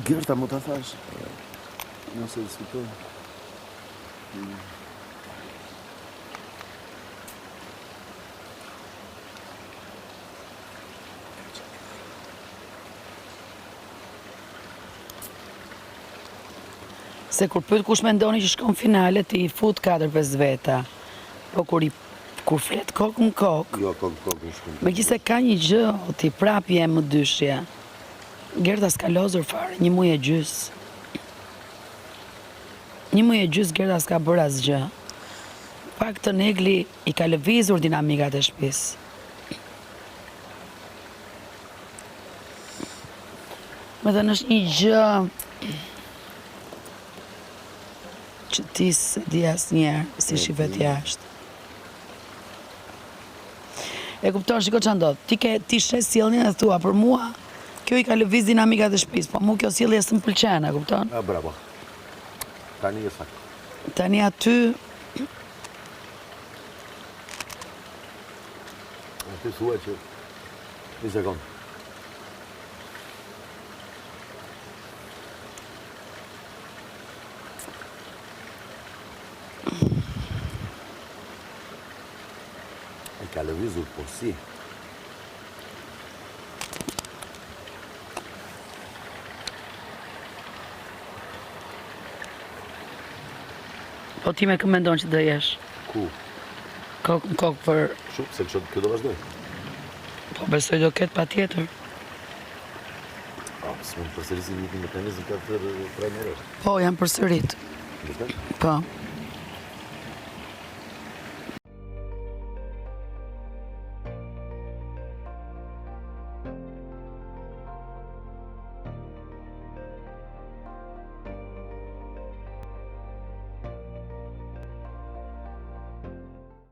Gerta më ta thash, nëse diskutoj. Se kur pyet kush mendoni që shkon finale, ti i fut 4-5 veta. Po kur flet kokë në kokë, Jo, kokë në shkon. megjithëse ka një gjë, o ti prap je më dyshje. Gerta s'ka lozur fare, 1 muaj e gjys. 1 muaj e gjys Gerta s'ka bërë asgjë. Pak të Negli i ka lëvizur dinamikat e shtëpisë. Me thënë është një gjë që ti se di asnjëherë si shihet jashtë. E kupton, shiko ç'a ndodh. Ti shes sjelljen e thua për mua, kjo i ka lëviz dinamikat e shtëpisë, po mua kjo sjellje s'm pëlqen, e kupton? Bravo. Tani e sakt. Tani aty Aty thua që një sekond. E ka lëvizur, po si? po ti me kë mendon që do jesh? Ku? Kokë në kokë për... Shumë, se kjo do vazhdoj. Po besoj do ketë patjetër. S'mund përsërisim një mekanizëm 4 trajnerësh. Po, jam përsërit. Vërtet? Po.